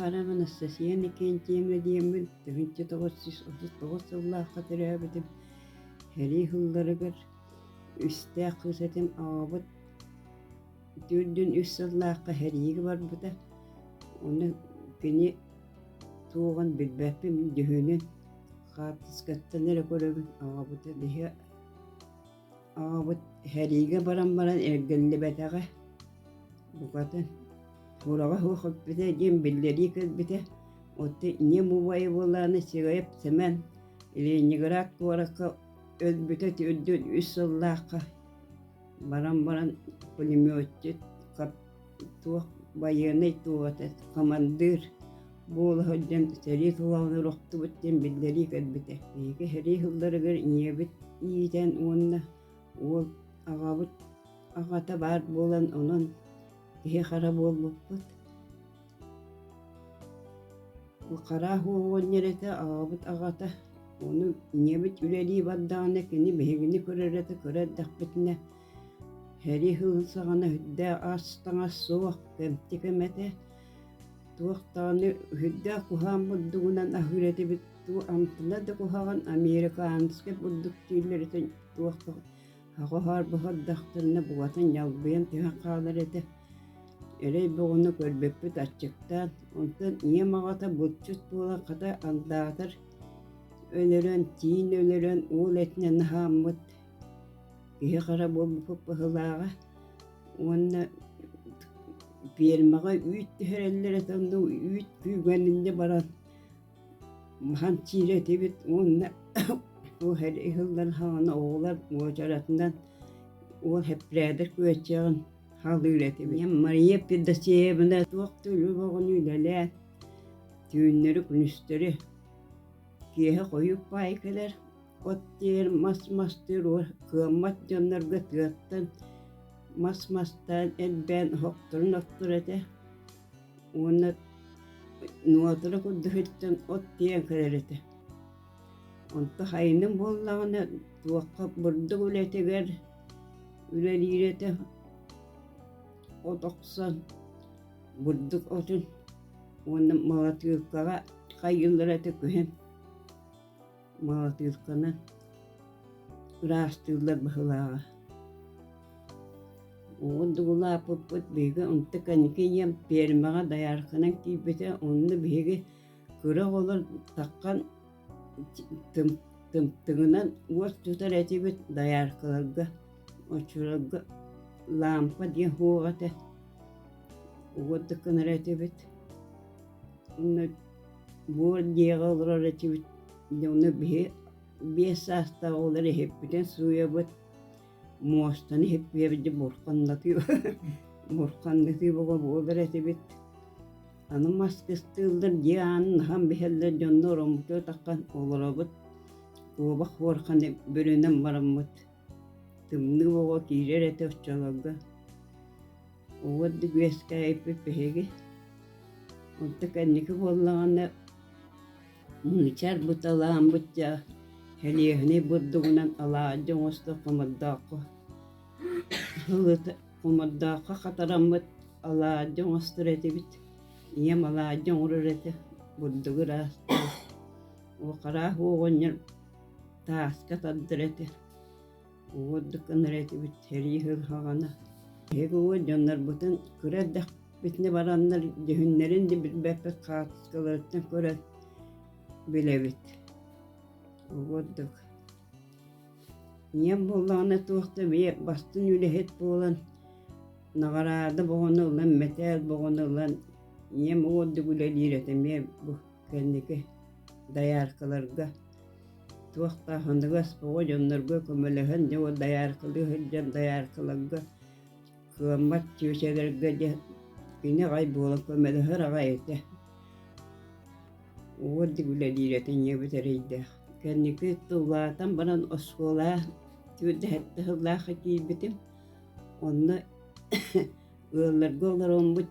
харамын Анастасияны кентиемle диеммин төгүнчө 939 сыллаакка төрөөбүтүм хери хылларыгар үстää кысатым аабыт түрдүн үс сыллаакка хериги барбыта уну кини туоган билбэппим дүһүнүн хаатыскаттаныра көрөбүн аабыта диһэ аабыт хериге баран эргэллибэтага бугатын Урага хөхөппүтэ дем биллери кэлбите отты не мубайы боланы сигайып сэмэн илииннигэрак туаракка өлбүтэ түрдүн үс сыллаакка баран пулемётчут кап туох военный туотат командир буола хөдден сери тулааны рохтубут дем биллери кэлбите иге хери хылларыгар иебит иитен уонна ол агабыт агата бар болан онон киһи хара буолбуппут кара хуоҕунньэрэтэ аабыт аҕата ону иэбит үлэлии бардаҕына кини биһигини көрөрэтэ көрөрдахпытына хэри хыыл саҕана хүддээ аастаҥас суох кэмтикэмэтэ туохтааны хүддээ куһаан буддугунан аһүрэтибит туу амтына да куһаҕан америкаанска буддук тииллэритэ туохта хаҕоһаар быһырдахтарына бугатын ялбыйан түһэ хааларэтэ эрей боҕуну көрбөппүт аччыктаан онтон иэм аҕата булчут буола хата алдаатар өлөрөн тиин өлөрөн уул этинэ наһааммыт киһи хара буолбуппут быһылааҕа уонна биэрмэҕэ үүт түһэрэллэрэ тонну үүт күүгэниннэ баран махан чииретибит уонна уу хэри хыллар хаана оҕолар уочаратынан уол хэппирээдэр күөччэҕин халыыретибит Мария Педосеевна туохтулу боҕун үлэлээн түүннөрү күнүстөрү киэһэ хойуп паайкалар оттиэр мастыр кыаммат дьоннорго тыаттан мастаан элбээн хоктурун оттурэтэ уонна нуотура куддуһуттан оттиэн кэлэрэтэ онто хайным буоллаҕына туохха бурдук үлэтигэр үлэлиирэтэ отохсон бурдук отун уонна малатыыккаҕа хайылларэтэ күһэм малатыыкканан ыраастыыллар быһылааҕа уон дугулааппыппыт биһиги онто каники иэм биэрмэҕэ дайаарханан киирбитэ онно биһиги кыра олор таккан тымтыгынан уос тутар этибит дайааркаларга очуралга лампа дия хуоҕата уоддукканар этибит уонна буор диэҕэ олорор этибит уонна биһи биэс саастаҕа олор иһиппитэн суйабыт муостаны иһиппиэбит мурханнатыы бого буолар этибит аны маскыстыыллар диаан наһан биһэллэр дьонно ороммутуо таккан олоробут куобах хуорханы бөрүнэн бараммыт тымны бого киирэр этэ оччолорго уодду күэскээйиппит биһиги онто кэнники буоллаҕына мыычар буталаамбыт дьаа хэлиэһини бурдугунан алаадьы оҥосто хомордааххо хылыта хомордаахха хатараммыт алаадьы оҥостор этибит иэм алаадьы оҥорор этэ бурдугу раастаа уохараа хуоҕунньар тааска тардыр этэ уоддукканар этибит херии хыл хаҕана биһиги уо дьоннорбутун көрөрдөхпүтүнэ бараннар дьүһүннэрин ди билбэппит хаатыскаларыттан көрөр билэбит уоддук иэм буоллаҕына туохта бие бастын үлэһит буолан наҕараада боҕону ылан мэтээл боҕону ылан иэм уоддук үлэлииретэ мие бу кэнники дайааркаларга туохтаахыныгас бого дьоннорго көмөлөһөн дьоҕо дайааркалыы сылдьан дайааркаларга кыаммат тиүсэлэргэ дьэ кини аҕай буолан көмөлөһөр аҕай этэ уоддук үлэлииретэ иэбит эрэйдээх кэнники туллаатан баран оскуолаа тиүрдэһэтtä сыллаахха киирбитим онно ыалларга олороммут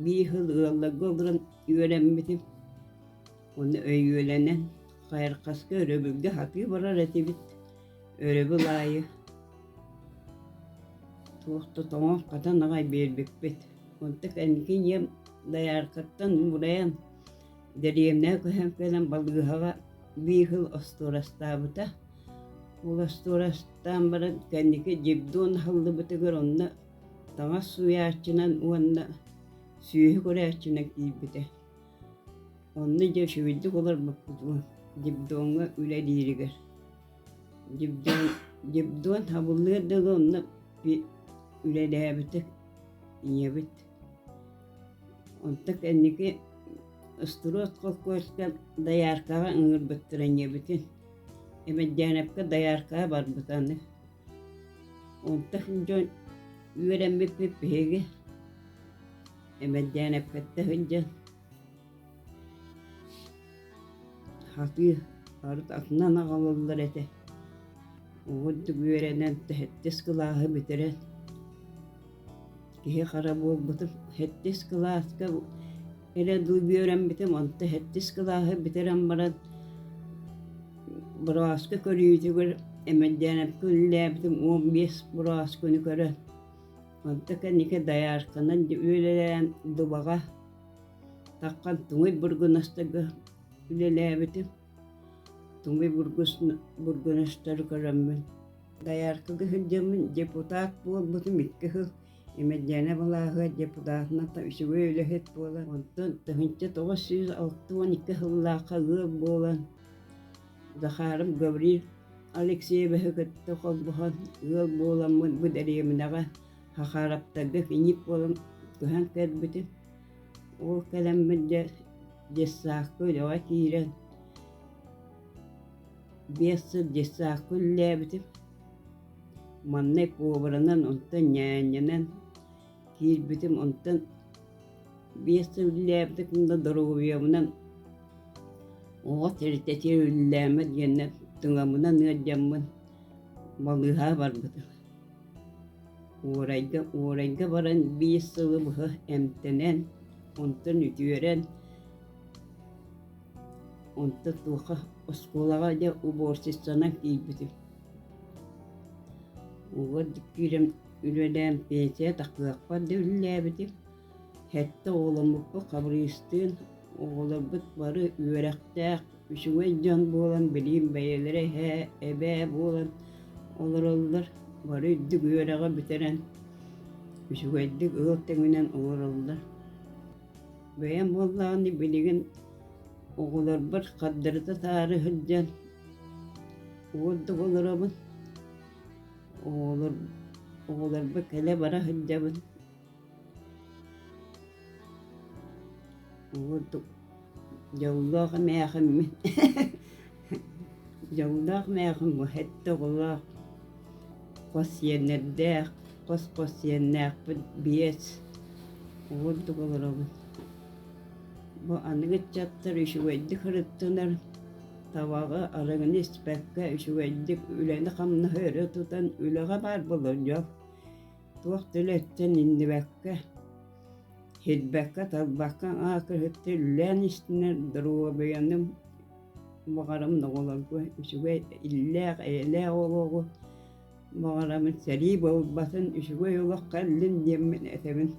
bii hıl ыалларга олорон үөрэммитим онно өйүөлэнэн хайархаска өрөбүлгэ хапыы барар этибит өрөбү лаайы туохта тоҥо хата наҕай биэрбикпит онто кэнники иэм dayarkattan burayan deriyemne köhen kelen balgıhaga bir yıl ostorastabıta. Ol ostorastan bara kendiki cibdon hallı bıtıgır onna tağa suya açınan onna suyu kore açınak gibite. Onu ceşüviddik olur bakıcı. Cibdonga üle diriger. Cibdon habullu da onna bir üle debitik yebit. Onta kendiki ısturot kokkoşka dayarkağa ıngır bittiren yebitin. Emet janepka dayarkağa bar butanı. Onta hıncan üveren bir pepehege. Emet janepka da hıncan. Hafif arıt aklına nağalılar ete. Oğuddu üverenen tehettis kılahı bitiren. Kihe kara bol butup hettis kılahıska ele duyuyorum bitim onta hettis kılahı bitiren baran. Buraskı körüyütügür emet janep külle bitim 15 buraskını körü. Onta kendike dayarkanan üleleyen dubağa. Takkan tuğuy burgunastıgı ülelebitim. Tuğuy burgunastarı körümmün. Dayarkıgı hıncamın deputat bol butum ikki hıl. Emet janep alahı deputatına ta işi öyle het bolan. Onta tıhınca 962 hıllaqa gıl bolan. Zaharım Gabriel Alexeyev'e hıkıttı kolbuhan gıl bolan bu deriyemine hakaraptagı kinip bolan köhen kerbitin. O kalemde cessakı lava kiren. Biyası cessakı lebitim. Manne kovranan onta nyanyanan kirbitim onta biyası lebitim da doruviyamından o terteti üllemet cennet tıngamına nıcamın balığa var budur. Orayga varan bir sıvı bıhı emtenen onta nütüren onta tuha oskolağa da uborsistana kirbitim. O dikkirim üleden pensiye takıqpa düllebitim. Hette oğlamıqpa kabristın oğlabıt barı üverekteküşüge can bolan bileyim beyelere he ebe bolan olurlar barı üddük üvereğe biterenüşüge üddük öğüttenginen olurlar. Beyan bollağını bilgin oğlar bir kaddırda tarihı can oğulduk olurabın oğlar bir kele bara hıccabın oğulduk Jawlaq meexim Jawlaq meexim hette oğlaq qos yeneddeq qos yenneq biyes oğulduk olurabın. Bu anıgı çattır üşüveydik hırıttınar. Tavağı arığını ispekke üşüveydik üleni kamını hörü tutan üleğe bar bulunca. Tuğ diletten indi bekke. Hidbekke talbakkan akır hıttı ülen istiner duruğa beyanım. Mağaram da olargu üşüvey illeğ eyleğ olargu. Mağaramın seri bol basın üşüvey olaq kallin yemin etemin.